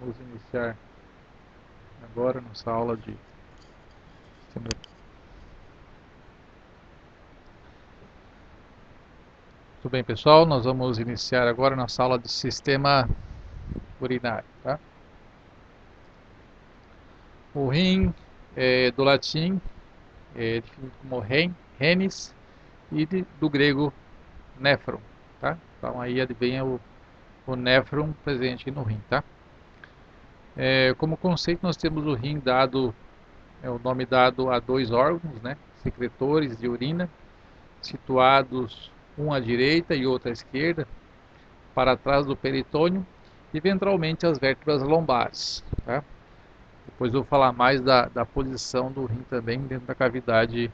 Vamos iniciar agora nossa aula de sistema. Tudo bem, pessoal? Nós vamos iniciar agora nossa aula de sistema urinário, tá? O rim é do latim é definido como renis e do grego néfron, tá? Então aí advém o néfron presente no rim, tá? Como conceito nós temos o rim dado, o nome dado a dois órgãos, né? Secretores de urina, situados um à direita e outro à esquerda, para trás do peritônio e ventralmente as vértebras lombares, tá? Depois eu vou falar mais da posição do rim também dentro da cavidade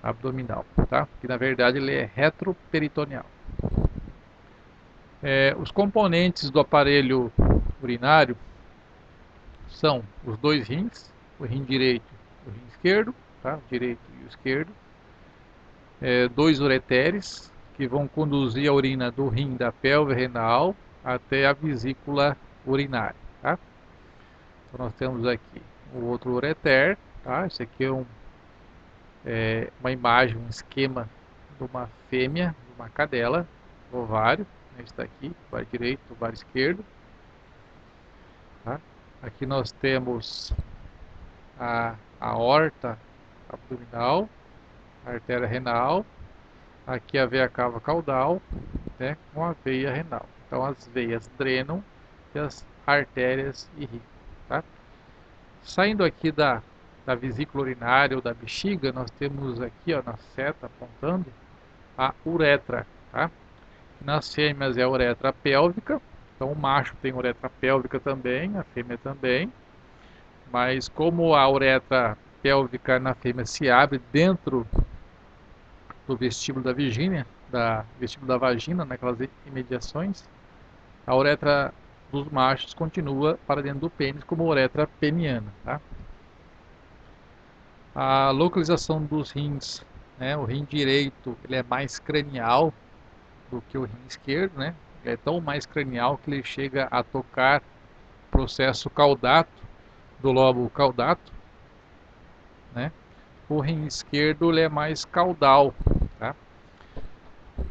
abdominal, tá? Que na verdade ele é retroperitoneal. Os componentes do aparelho urinário são os dois rins, o rim direito e o rim esquerdo, tá? O direito e o esquerdo. Dois ureteres, que vão conduzir a urina do rim da pelve renal até a vesícula urinária, tá? Então nós temos aqui o outro ureter, tá? Esse aqui é uma imagem, um esquema de uma fêmea, de uma cadela, ovário, esse daqui, ovário direito, ovário esquerdo, tá? Aqui nós temos a aorta abdominal, a artéria renal, aqui a veia cava caudal, né, com a veia renal. Então as veias drenam e as artérias irrigam, tá? Saindo aqui da vesícula urinária ou da bexiga, nós temos aqui, ó, na seta apontando a uretra, tá? Nas fêmeas é a uretra pélvica, então o macho tem uretra pélvica também, a fêmea também, mas como a uretra pélvica na fêmea se abre dentro do vestíbulo da vestíbulo da vagina, naquelas imediações, a uretra dos machos continua para dentro do pênis como uretra peniana, tá? A localização dos rins, né? O rim direito ele é mais cranial do que o rim esquerdo, né? Ele é tão mais cranial que ele chega a tocar o processo caudato do lobo caudato, né? O rim esquerdo ele é mais caudal, tá?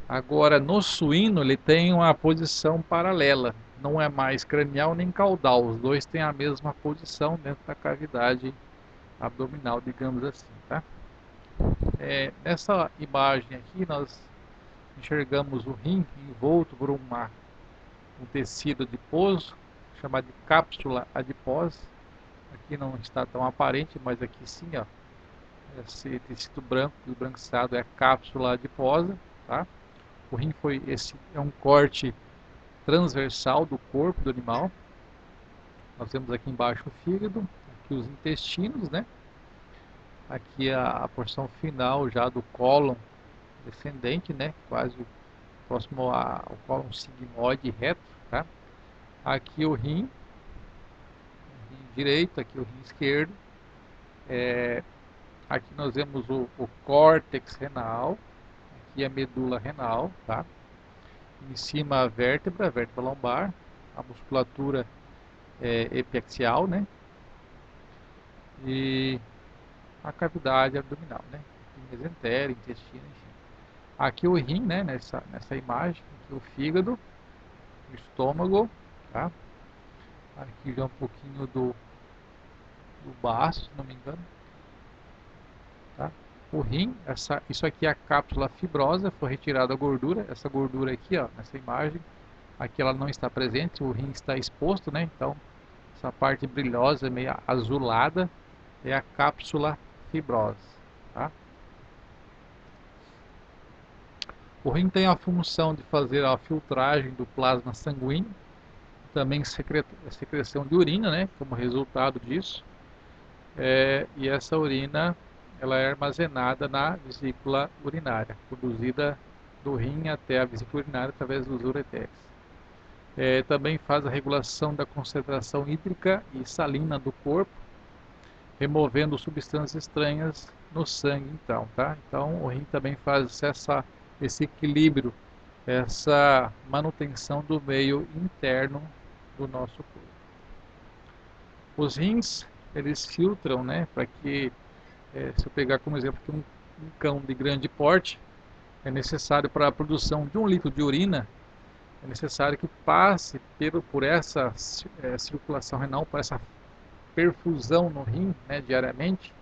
Agora, no suíno, ele tem uma posição paralela. Não é mais cranial nem caudal. Os dois têm a mesma posição dentro da cavidade abdominal, digamos assim, tá? Nessa imagem aqui, nós enxergamos o rim envolto por um tecido adiposo, chamado de cápsula adiposa. Aqui não está tão aparente, mas aqui sim, ó. Esse tecido branco, esbranquiçado, é a cápsula adiposa, tá? O rim é um corte transversal do corpo do animal. Nós temos aqui embaixo o fígado, aqui os intestinos, né? Aqui a porção final já do cólon descendente, né? Quase próximo ao cólon sigmoide reto, tá? Aqui o rim direito, aqui o rim esquerdo. Aqui nós vemos o córtex renal, aqui a medula renal, tá? Em cima a vértebra lombar, a musculatura epiaxial, né? E a cavidade abdominal, né? Mesentério, intestino, enfim. Aqui o rim, né? Nessa imagem, aqui o fígado, o estômago, tá? Aqui já um pouquinho do baço, se não me engano, tá? O rim, isso aqui é a cápsula fibrosa, foi retirada a gordura, essa gordura aqui, ó, nessa imagem, aqui ela não está presente, o rim está exposto, né? Então, essa parte brilhosa, meio azulada, é a cápsula fibrosa, tá? O rim tem a função de fazer a filtragem do plasma sanguíneo, também secreção de urina, né? Como resultado disso, e essa urina ela é armazenada na vesícula urinária, conduzida do rim até a vesícula urinária através dos ureteres. Também faz a regulação da concentração hídrica e salina do corpo, removendo substâncias estranhas no sangue, então, tá? Então, o rim também faz esse equilíbrio, essa manutenção do meio interno do nosso corpo. Os rins, eles filtram, né, para que, se eu pegar como exemplo aqui um cão de grande porte, é necessário para a produção de 1 litro de urina, é necessário que passe por essa circulação renal, por essa perfusão no rim, né, diariamente,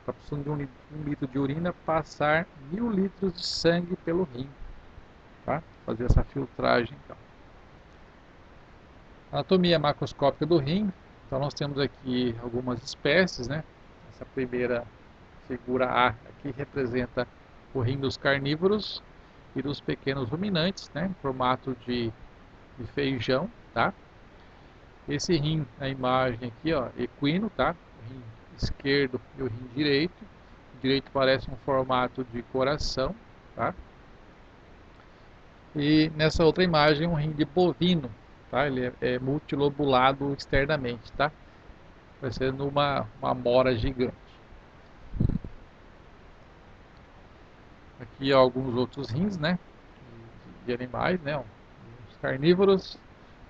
para a produção de 1 litro de urina, passar 1000 litros de sangue pelo rim, tá? Fazer essa filtragem, então. Anatomia macroscópica do rim. Então nós temos aqui algumas espécies, né? Essa primeira figura A aqui representa o rim dos carnívoros e dos pequenos ruminantes, né? Em formato de feijão, tá? Esse rim na imagem aqui, ó, equino, tá? O rim esquerdo e o rim direito. O direito parece um formato de coração, tá? E nessa outra imagem um rim de bovino, tá? Ele é multilobulado externamente, tá? Parecendo uma mora gigante. Aqui alguns outros rins, né? De animais, né? Os carnívoros,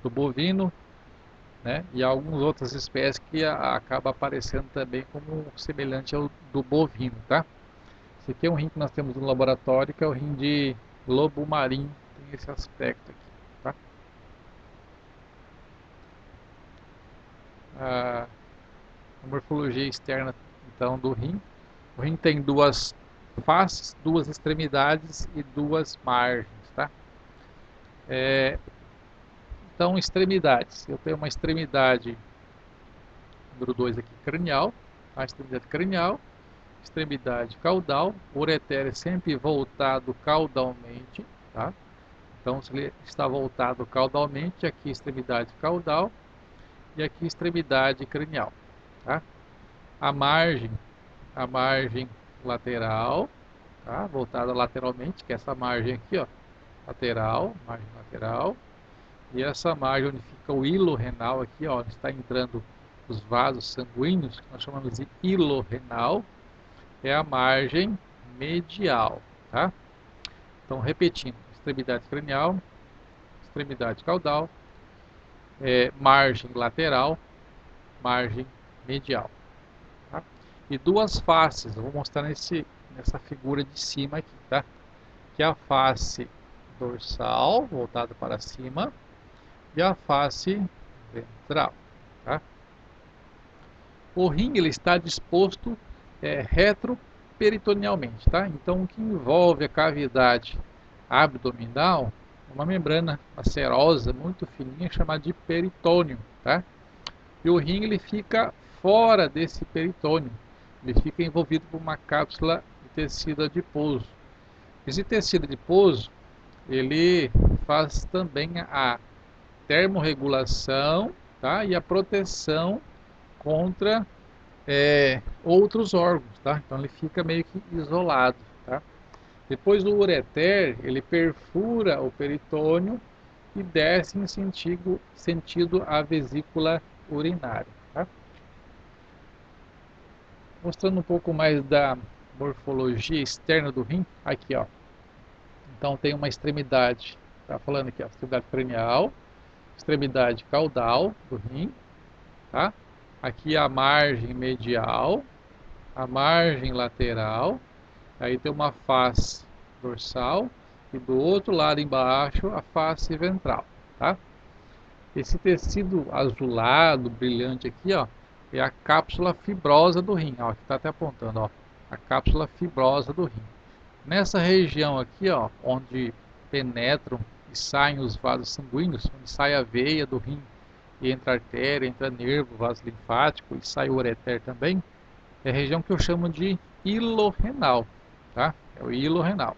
do bovino, né? E algumas outras espécies que acaba aparecendo também como semelhante ao do bovino, tá? Esse aqui é um rim que nós temos no laboratório, que é o rim de lobo marinho, tem esse aspecto aqui, tá? A morfologia externa, então, do rim. O rim tem 2 faces, 2 extremidades e 2 margens, tá? Então, extremidades. Eu tenho uma extremidade, número 2 aqui, cranial, a extremidade cranial, extremidade caudal, o ureter é sempre voltado caudalmente, tá? Então, se ele está voltado caudalmente, aqui extremidade caudal e aqui extremidade cranial, tá? A margem lateral, tá? Voltada lateralmente, que é essa margem aqui, ó, lateral, margem lateral, e essa margem onde fica o hilo renal aqui, ó, onde está entrando os vasos sanguíneos, que nós chamamos de hilo renal, é a margem medial, tá? Então, repetindo, extremidade cranial, extremidade caudal, margem lateral, margem medial, tá? E 2 faces, eu vou mostrar nessa figura de cima aqui, tá? Que é a face dorsal, voltada para cima, e a face ventral, tá? O rim ele está disposto retroperitonealmente, tá? Então, o que envolve a cavidade abdominal é uma membrana acerosa muito fininha chamada de peritônio, tá? E o rim ele fica fora desse peritônio, ele fica envolvido por uma cápsula de tecido adiposo. Esse tecido adiposo ele faz também a termorregulação, tá? E a proteção contra outros órgãos, tá? Então ele fica meio que isolado, tá? Depois o ureter, ele perfura o peritônio e desce em sentido à vesícula urinária, tá? Mostrando um pouco mais da morfologia externa do rim, aqui, ó. Então tem uma extremidade, tá falando aqui, ó, extremidade cranial, extremidade caudal do rim, tá? Aqui a margem medial, a margem lateral, aí tem uma face dorsal e do outro lado embaixo a face ventral, tá? Esse tecido azulado, brilhante aqui, ó, é a cápsula fibrosa do rim, ó, que está até apontando, ó, a cápsula fibrosa do rim. Nessa região aqui, ó, onde penetram e saem os vasos sanguíneos, onde sai a veia do rim e entra a artéria, entra nervo, vaso linfático e sai o ureter também, é a região que eu chamo de hilo renal, tá? É o hilo renal.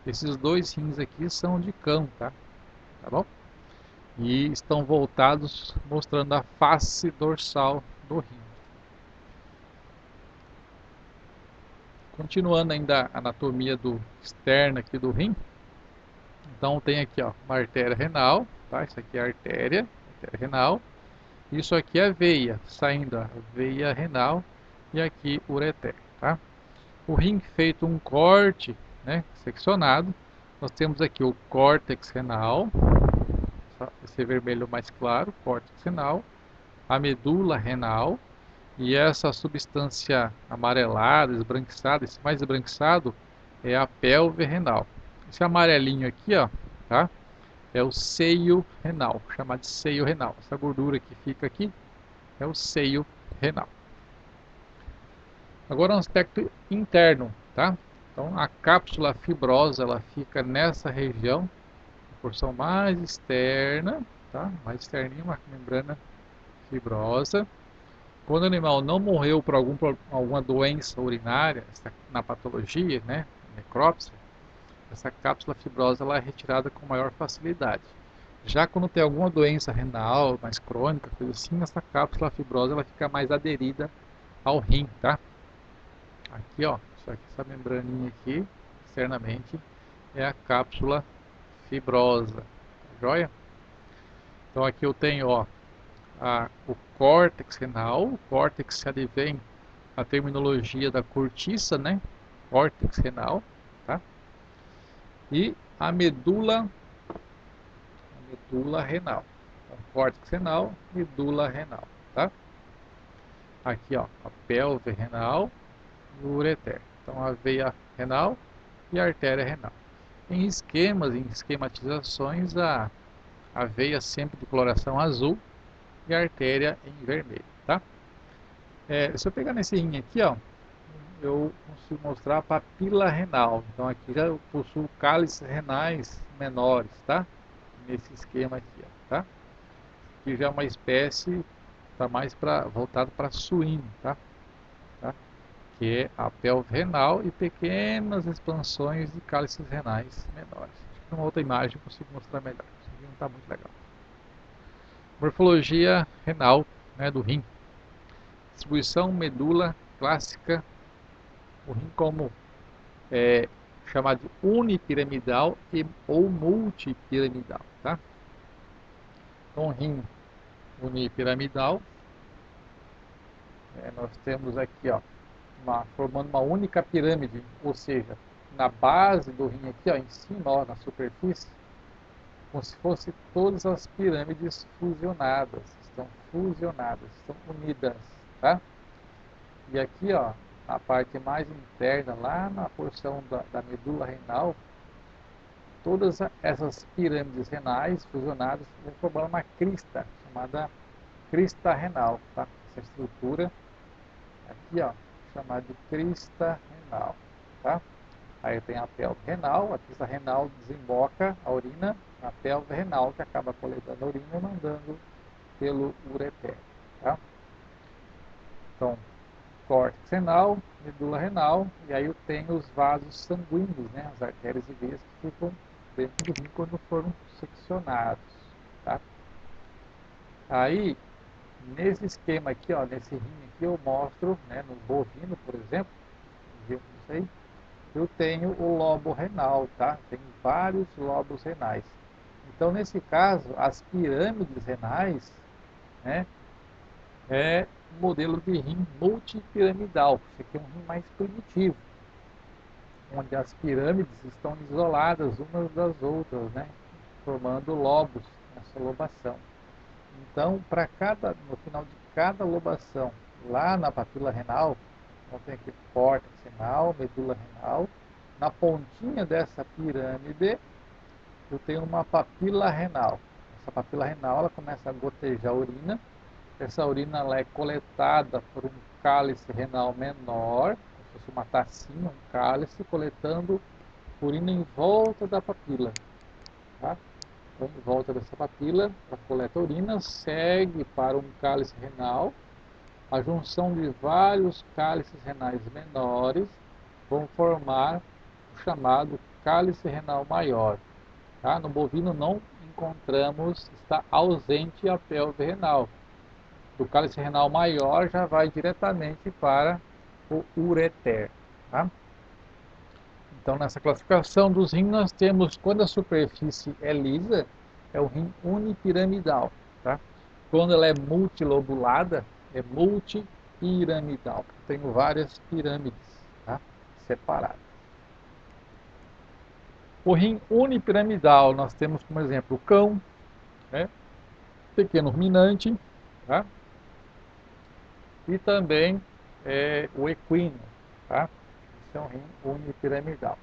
Esses 2 rins aqui são de cão, tá? Tá bom? E estão voltados mostrando a face dorsal do rim. Continuando ainda a anatomia externa aqui do rim, então tem aqui, ó, uma artéria renal, tá? Isso aqui é a artéria renal. Isso aqui é a veia, saindo a veia renal e aqui o ureter, tá? O rim feito um corte, né, seccionado, nós temos aqui o córtex renal, esse vermelho mais claro, córtex renal, a medula renal, e essa substância amarelada, esbranquiçada, esse mais esbranquiçado é a pelve renal. Esse amarelinho aqui, ó, tá? É o seio renal, chamado de seio renal. Essa gordura que fica aqui é o seio renal. Agora um aspecto interno, tá? Então a cápsula fibrosa, ela fica nessa região, a porção mais externa, tá? Mais externinha, uma membrana fibrosa. Quando o animal não morreu por alguma doença urinária, na patologia, né, necrópsia, essa cápsula fibrosa ela é retirada com maior facilidade. Já quando tem alguma doença renal, mais crônica, coisa assim, essa cápsula fibrosa ela fica mais aderida ao rim, tá? Aqui, ó, essa membraninha aqui, externamente, é a cápsula fibrosa, tá joia? Então aqui eu tenho, ó, o córtex renal. O córtex advém a terminologia da cortiça, né? Córtex renal, tá? E a medula renal. Então, córtex renal, medula renal, tá? Aqui, ó, a pelve renal e o ureter. Então, a veia renal e a artéria renal. Em esquemas, em esquematizações, a veia sempre de coloração azul e a artéria em vermelho, tá? Se eu pegar nesse rim aqui, ó, eu consigo mostrar a papila renal. Então aqui já eu possuo cálices renais menores, tá? Nesse esquema aqui, ó, tá? Aqui já é uma espécie, tá mais voltado para suíno, tá? Que é a pelve renal e pequenas expansões de cálices renais menores. Acho que numa outra imagem eu consigo mostrar melhor. Isso aqui não está muito legal. Morfologia renal, né, do rim. Distribuição medula clássica. O rim como chamado de unipiramidal ou multipiramidal, tá? Então, rim unipiramidal, nós temos aqui, ó, formando uma única pirâmide, ou seja, na base do rim aqui, ó, em cima, ó, na superfície, como se fosse todas as pirâmides fusionadas, estão unidas, tá? E aqui, ó, na parte mais interna, lá na porção da medula renal, todas essas pirâmides renais fusionadas vão formar uma crista, chamada crista renal, tá? Essa estrutura aqui, ó, chamada de crista renal, tá? Aí tem a pelve renal, a crista renal desemboca a urina na pelve renal, que acaba coletando a urina e mandando pelo ureter, tá? Então, córtex renal, medula renal, e aí eu tenho os vasos sanguíneos, né, as artérias e veias que ficam dentro do rim quando foram seccionados, tá? Aí, nesse esquema aqui, ó, nesse rim aqui, eu mostro, né, no bovino, por exemplo, eu tenho o lobo renal, tá? Tem vários lobos renais. Então, nesse caso, as pirâmides renais, né, é um modelo de rim multipiramidal. Isso aqui é um rim mais primitivo, onde as pirâmides estão isoladas umas das outras, né, formando lobos nessa lobação. Então, no final de cada lobação, lá na papila renal, então tem aqui córtex renal, medula renal, na pontinha dessa pirâmide, eu tenho uma papila renal. Essa papila renal, ela começa a gotejar urina. Essa urina ela é coletada por um cálice renal menor, como se fosse uma tacinha, um cálice, coletando urina em volta da papila. Tá? Então, em volta dessa papila, ela coleta urina, segue para um cálice renal. A junção de vários cálices renais menores vão formar o chamado cálice renal maior. Tá? No bovino não encontramos, está ausente a pelve renal. Do cálice renal maior já vai diretamente para o ureter. Tá? Então, nessa classificação dos rins, nós temos, quando a superfície é lisa, é o rim unipiramidal. Tá? Quando ela é multilobulada, é multipiramidal. Tenho várias pirâmides, tá? Separadas. O rim unipiramidal, nós temos como exemplo o cão, né? Pequeno ruminante, tá? e também o equino, tá? Esse é um rim unipiramidal.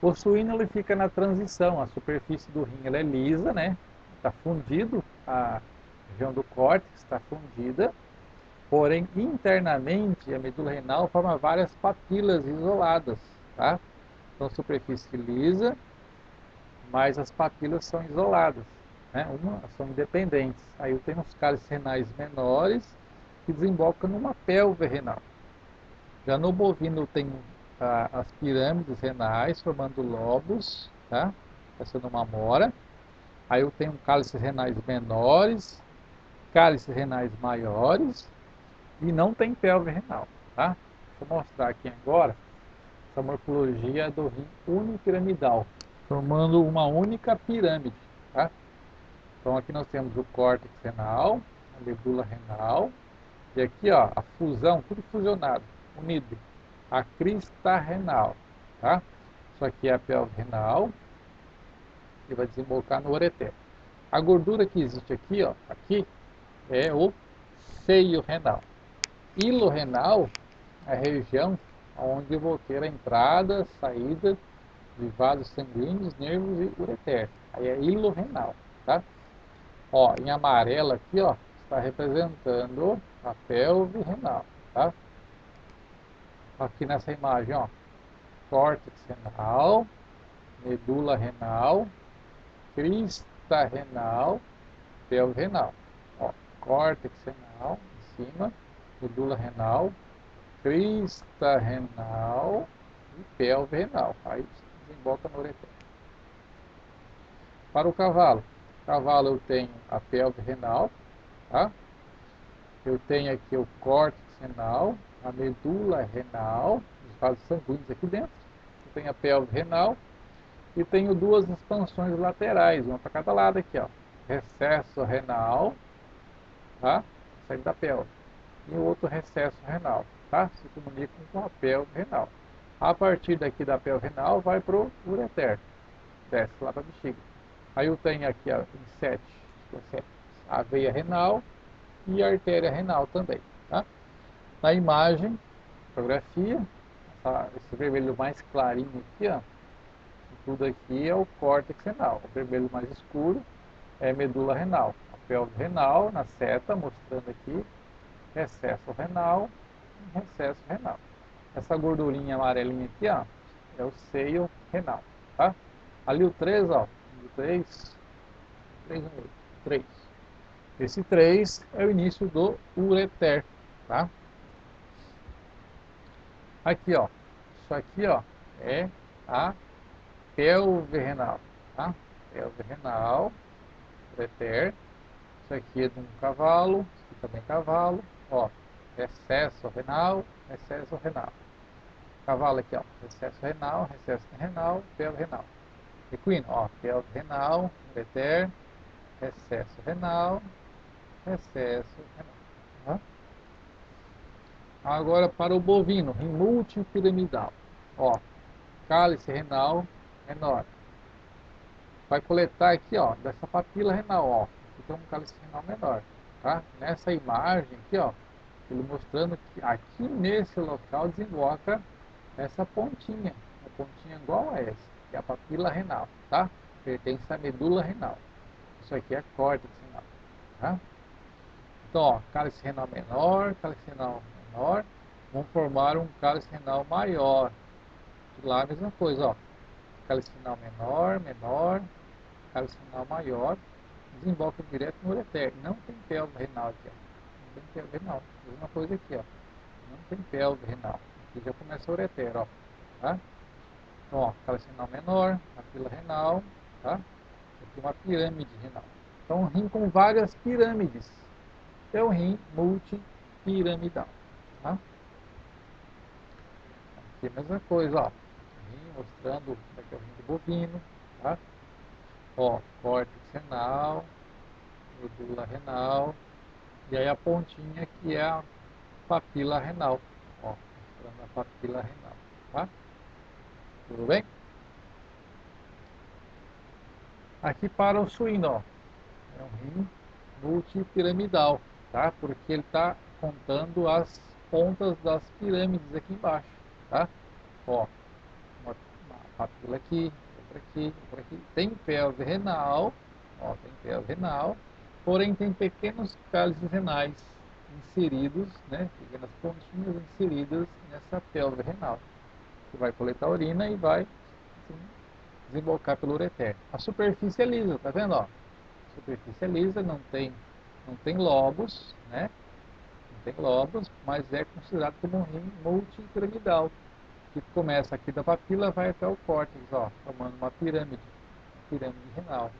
O suíno ele fica na transição, a superfície do rim ela é lisa, né? Está fundido, a região do córtex está fundida, porém internamente a medula renal forma várias papilas isoladas, tá? Então superfície lisa, mas as papilas são isoladas, né? São independentes. Aí eu tenho os cálices renais menores que desembocam numa pelve renal. Já no bovino tem as pirâmides renais formando lobos, tá? Parecendo uma amora. Aí eu tenho cálices renais menores, cálices renais maiores e não tem pelve renal, tá? Vou mostrar aqui agora essa morfologia do rim unipiramidal, formando uma única pirâmide, tá? Então aqui nós temos o córtex renal, a medula renal, e aqui ó, a fusão, tudo fusionado, unido, a crista renal, tá? Isso aqui é a pelve renal e vai desembocar no ureter. A gordura que existe aqui, ó, aqui é o seio renal. Hilo renal é a região onde eu vou ter a entrada, saída de vasos sanguíneos, nervos e ureter. Aí é hilo renal, tá? Ó, em amarelo aqui, ó, está representando a pelve renal, tá? Aqui nessa imagem, ó, córtex renal, medula renal, crista renal, pelve renal. Ó, córtex renal em cima, medula renal, crista renal e pelve renal. Aí desemboca no ureter. Para o cavalo eu tenho a pelve renal, tá? Eu tenho aqui o córtex renal, a medula renal, os vasos sanguíneos aqui dentro. Eu tenho a pelve renal e tenho duas expansões laterais, uma para cada lado aqui, ó. Recesso renal, tá? Sai da pelve. E o outro recesso renal, tá? Se comunicam com a pelve renal. A partir daqui da pelve renal vai para o ureter, desce lá para a bexiga. Aí eu tenho aqui ó, em 7, a veia renal e a artéria renal também, tá? Na imagem, fotografia, esse vermelho mais clarinho aqui, ó, tudo aqui é o córtex renal. O vermelho mais escuro é medula renal. A pelve renal na seta, mostrando aqui recesso renal e recesso renal. Essa gordurinha amarelinha aqui, ó, é o seio renal, tá? Ali o 3, ó, o 3, 3. Esse 3 é o início do ureter, tá? Aqui, ó, isso aqui, ó, é a pelve renal, tá? Pelve renal, ureter. Isso aqui é de um cavalo, isso aqui também é cavalo, ó, recesso renal, recesso renal. Cavalo aqui, ó, recesso renal, pelve renal. Equino, ó, pelve renal, ureter, recesso renal, recesso renal. Tá? Agora para o bovino, rim multipiramidal. Ó, cálice renal menor. Vai coletar aqui, ó, dessa papila renal, ó. Aqui tem um cálice renal menor, tá? Nessa imagem aqui, ó, ele mostrando que aqui nesse local desemboca essa pontinha, uma pontinha igual a essa, que é a papila renal, tá? Pertence à medula renal. Isso aqui é córtex renal, tá? Então, ó, cálice renal menor, cálice renal menor, vão formar um cálice renal maior. De lá a mesma coisa, ó. Cálice renal menor, menor, cálice renal maior, desemboca direto no ureter. Não tem pelve renal aqui, ó. Não tem pelve renal. Mesma coisa aqui, ó. Não tem pelve renal. Aqui já começa o ureter, ó. Tá? Então, ó, cálice renal menor, papila renal, tá? Aqui uma pirâmide renal. Então, um rim com várias pirâmides. É o rim multipiramidal, tá? Aqui a mesma coisa, ó. Rim mostrando como é que é o rim do bovino, tá? Ó, córtex renal, medula renal, e aí a pontinha que é a papila renal, ó, mostrando a papila renal, tá? Tudo bem? Aqui para o suíno, ó, é um rim multipiramidal, tá? Porque ele está contando as pontas das pirâmides aqui embaixo, tá? Ó, uma papila aqui, outra aqui, outra aqui. Tem pelve renal, ó, tem pelve renal, porém tem pequenos cálices renais inseridos, né? Pequenas pontinhas inseridas nessa pelve renal, que vai coletar urina e vai assim, desembocar pelo ureter. A superfície é lisa, tá vendo? Ó? A superfície é lisa, não tem lobos, né? Não tem lobos, mas é considerado como um rim multipiramidal, que começa aqui da papila, vai até o córtex, ó, formando uma pirâmide renal.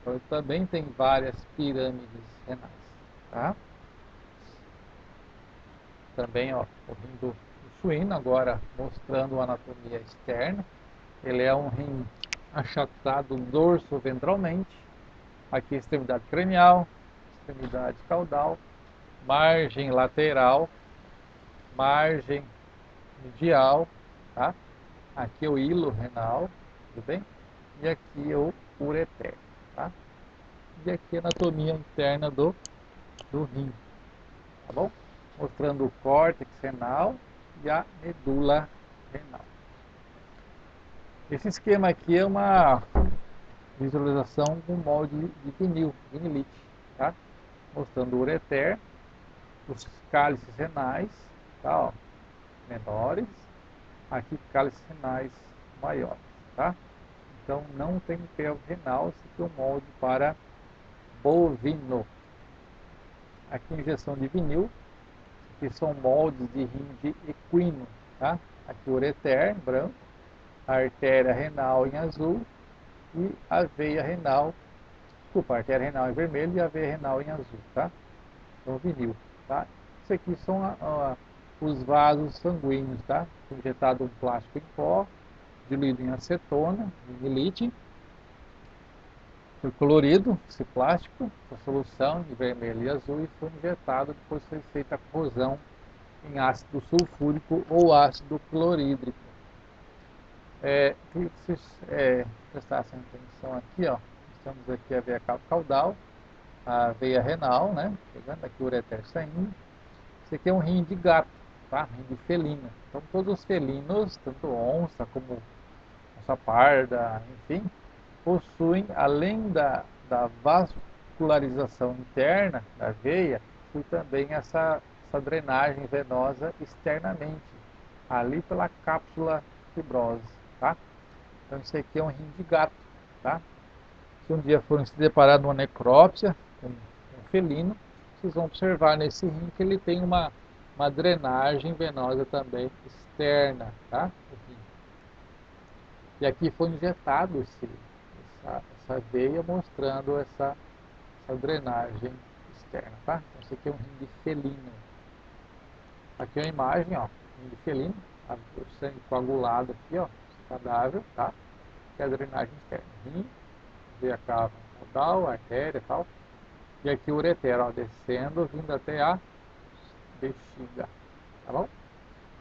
Então ele também tem várias pirâmides renais, tá? Também, ó, o rim do suíno, agora mostrando a anatomia externa. Ele é um rim achatado dorso-ventralmente. Aqui extremidade cranial, extremidade caudal, margem lateral, margem medial, tá? Aqui é o hilo renal, tudo bem? E aqui é o ureter, tá? E aqui a anatomia interna do rim, tá bom? Mostrando o córtex renal e a medula renal. Esse esquema aqui é uma visualização com molde de vinil, vinilite, tá? Mostrando o ureter, os cálices renais, tá? Ó, menores, aqui cálices renais maiores, tá? Então não tem pelve renal, esse aqui é um molde para bovino. Aqui injeção de vinil, que são moldes de rim de equino, tá? Aqui o ureter em branco, a artéria renal em azul e a veia renal, desculpa, a artéria renal em vermelho e a veia renal em azul, tá? Então vinil, tá? Isso aqui são os vasos sanguíneos, tá? Injetado um plástico em pó, diluído em acetona, vinilite, foi colorido esse plástico, a solução em vermelho e azul, e foi injetado, depois foi feita a corrosão em ácido sulfúrico ou ácido clorídrico. Queria que vocês prestassem atenção aqui, ó. Estamos aqui a veia caudal, a veia renal, né? Pegando aqui o ureter saindo. Esse aqui é um rim de gato, tá? Rim de felino. Então todos os felinos, tanto onça como onça parda, enfim, possuem, além da vascularização interna da veia, e também essa drenagem venosa externamente, ali pela cápsula fibrosa, tá? Então isso aqui é um rim de gato, tá? Se um dia forem se deparar numa necrópsia com um felino, vocês vão observar nesse rim que ele tem uma drenagem venosa também externa, tá? E aqui foi injetado essa veia mostrando essa drenagem externa, tá? Então, esse aqui é um rim de felino. Aqui é uma imagem, ó, rim de felino, o sangue coagulado aqui, ó, cadáver, tá? Que é a drenagem externa. Rim, veia cava caudal, artéria e tal. E aqui o ureter, ó, descendo, vindo até a bexiga, tá bom?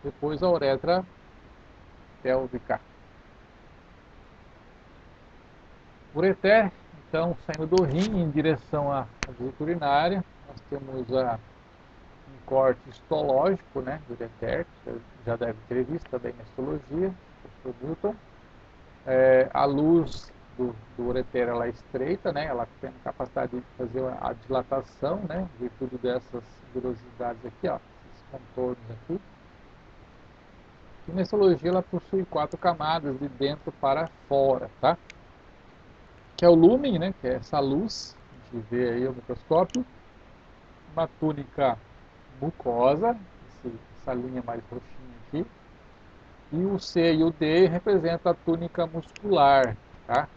Depois a uretra pélvica. Ureter, então, saindo do rim em direção à vesícula urinária, nós temos um corte histológico, né, do ureter, que você já deve ter visto também na histologia, o professor Newton. A luz do ureter ela é estreita, né, ela tem a capacidade de fazer a dilatação, né, em virtude dessas velocidades aqui, ó, esses contornos aqui. E na histologia ela possui 4 camadas de dentro para fora, tá? Que é o lúmen, né, que é essa luz, a gente vê aí o microscópio, uma túnica mucosa, essa linha mais roxinha aqui, e o C e o D representam a túnica muscular, tá?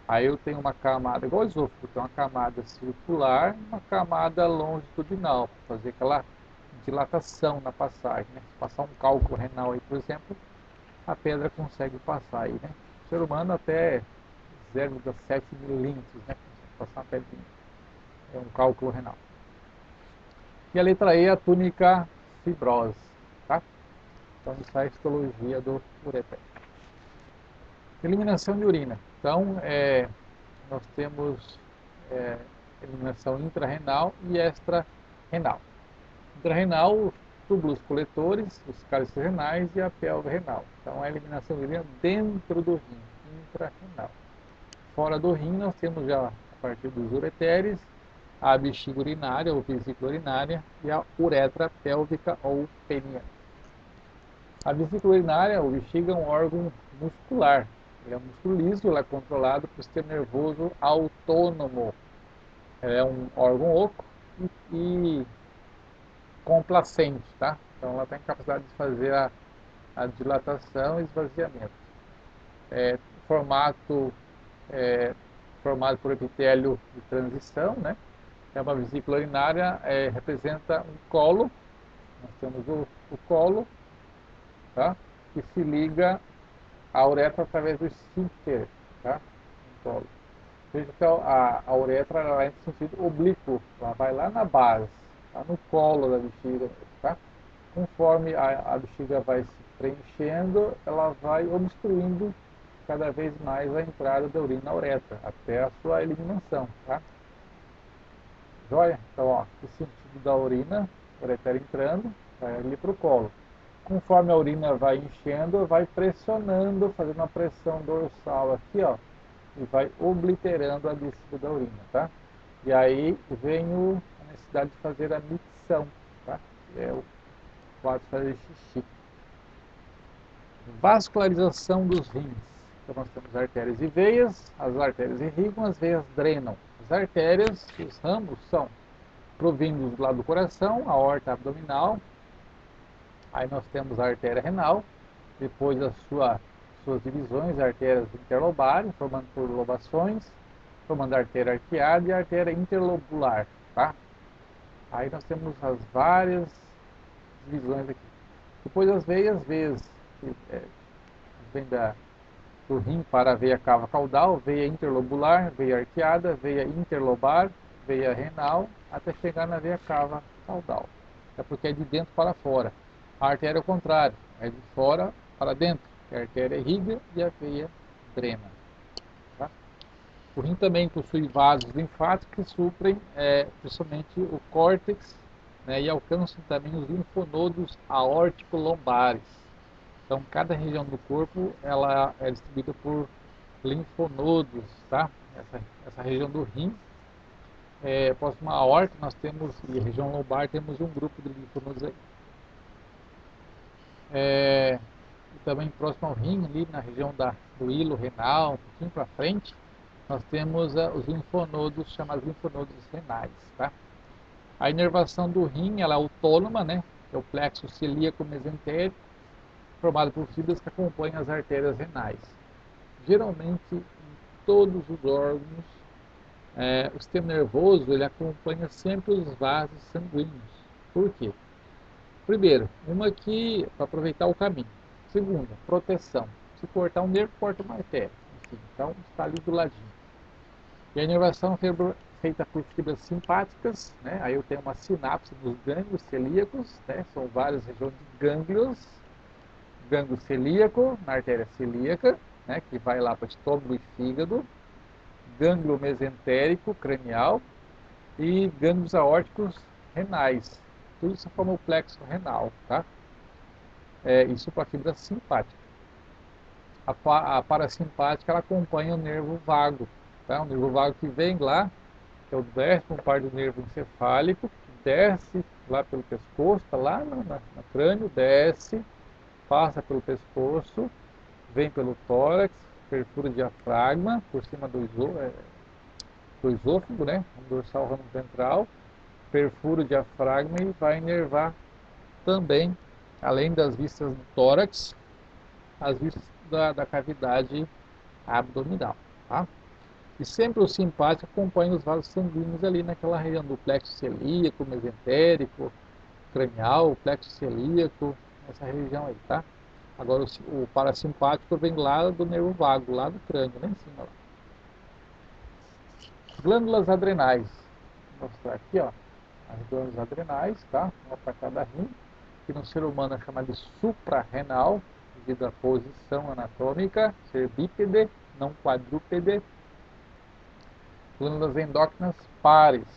Aí eu tenho uma camada, igual o esôfago, tem uma camada circular e uma camada longitudinal, para fazer aquela dilatação na passagem, né? Se passar um cálculo renal aí, por exemplo, a pedra consegue passar aí, né? O ser humano até 0,7 milímetros, né? Consegue passar uma pedrinha. É um cálculo renal. E a letra E é a túnica fibrosa, tá? Então, isso é a histologia do ureter. Eliminação de urina. Então, nós temos eliminação intrarrenal e extrarrenal. renal. Intrarrenal, os túbulos coletores, os cálices renais e a pelve renal. Então, a eliminação de urina dentro do rim, intrarrenal. Fora do rim, nós temos já, a partir dos ureteres, a bexiga urinária ou vesícula urinária e a uretra pélvica ou peniana. A vesícula urinária, ou bexiga, é um órgão muscular. Ele é um músculo liso, ele é controlado pelo sistema nervoso autônomo. Ele é um órgão oco e complacente, tá? Então ela tem capacidade de fazer a dilatação e esvaziamento. Formato formado por epitélio de transição, né? É uma vesícula urinária, representa um colo. Nós temos o colo, tá? Que se liga à uretra através do esfíncter, tá? Um colo. Veja que a uretra ela é em sentido oblíquo, ela vai lá na base, tá no colo da bexiga, tá? Conforme a bexiga vai se preenchendo, ela vai obstruindo cada vez mais a entrada da urina na uretra, até a sua eliminação, tá? Joia? Então, ó, o sentido da urina, a uretra entrando, vai ali para o colo. Conforme a urina vai enchendo, vai pressionando, fazendo uma pressão dorsal aqui, ó, e vai obliterando a descida da urina, tá? E aí vem a necessidade de fazer a micção, tá? Que é o ato de fazer xixi. Vascularização dos rins. Então nós temos artérias e veias, as artérias irrigam, as veias drenam. As artérias, os ramos, são provindos do lado do coração, a aorta abdominal. Aí nós temos a artéria renal, depois suas divisões, artérias interlobares, formando por lobações, formando a artéria arqueada e a artéria interlobular, tá? Aí nós temos as várias divisões aqui. Depois as veias que vem do rim para a veia cava caudal, veia interlobular, veia arqueada, veia interlobar, veia renal, até chegar na veia cava caudal. É porque é de dentro para fora. A artéria é o contrário, é de fora para dentro. A artéria irriga e a veia drena. Tá? O rim também possui vasos linfáticos que suprem principalmente o córtex, né, e alcançam também os linfonodos aórtico-lombares. Então, cada região do corpo ela é distribuída por linfonodos, tá? Essa região do rim, próximo à aorta, nós temos, e a região lombar, temos um grupo de linfonodos aí. E também próximo ao rim, ali na região do hilo renal, um pouquinho para frente, nós temos os linfonodos, chamados linfonodos renais, tá? A inervação do rim, ela é autônoma, né? É o plexo celíaco mesentérico, formado por fibras que acompanham as artérias renais. Geralmente, em todos os órgãos, o sistema nervoso ele acompanha sempre os vasos sanguíneos. Por quê? Primeiro, uma que para aproveitar o caminho. Segunda, proteção. Se cortar um nervo, corta uma artéria. Enfim, então está ali do ladinho. E a inervação é feita por fibras simpáticas, né? Aí eu tenho uma sinapse nos gânglios celíacos, né? São várias regiões de gânglios. Gânglio celíaco, na artéria celíaca, né? Que vai lá para o estômago e fígado. Gânglio mesentérico cranial e gânglios aórticos renais. Tudo isso forma o plexo renal, tá? Isso para a fibra simpática. A parasimpática ela acompanha o nervo vago, tá? O nervo vago que vem lá, que é o 10º par do nervo encefálico, que desce lá pelo pescoço, tá lá no crânio, desce, passa pelo pescoço, vem pelo tórax, perfura o diafragma por cima do esôfago, né? O dorsal ramo ventral, perfura o diafragma e vai inervar também, além das vistas do tórax, as vistas da cavidade abdominal, tá? E sempre o simpático acompanha os vasos sanguíneos ali naquela região do plexo celíaco, mesentérico, cranial, plexo celíaco, nessa região aí, tá? Agora o parasimpático vem lá do nervo vago, lá do crânio, lá em cima. Lá. Glândulas adrenais. Vou mostrar aqui, ó, as glândulas adrenais, tá? Uma para cada rim, que no ser humano é chamada de suprarrenal, devido à posição anatômica, ser bípede, não quadrúpede. Glândulas endócrinas pares,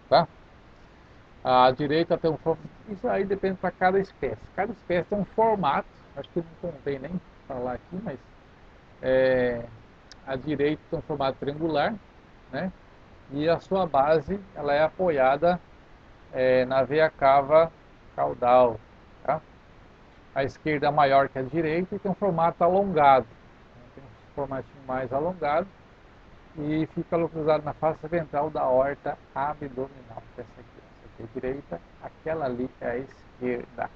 tá? A direita tem um formato, isso aí depende para cada espécie. Cada espécie tem um formato, acho que não convém nem falar aqui, mas a direita tem um formato triangular, né? E a sua base ela é apoiada na veia cava caudal, tá? A esquerda é maior que a direita e tem um formato alongado, tem um formatinho mais alongado e fica localizado na face ventral da aorta abdominal, que é essa aqui é a direita, aquela ali é a esquerda.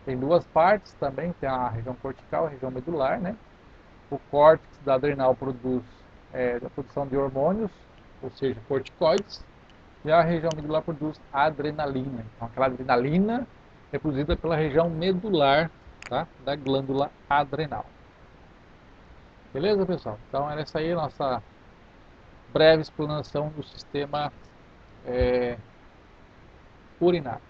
Tem duas partes também, tem a região cortical, a região medular, né? O córtex da adrenal produz a produção de hormônios, ou seja, corticoides, e a região medular produz adrenalina. Então, aquela adrenalina é produzida pela região medular, tá? Da glândula adrenal. Beleza, pessoal? Então, era essa aí a nossa breve explanação do sistema urinário.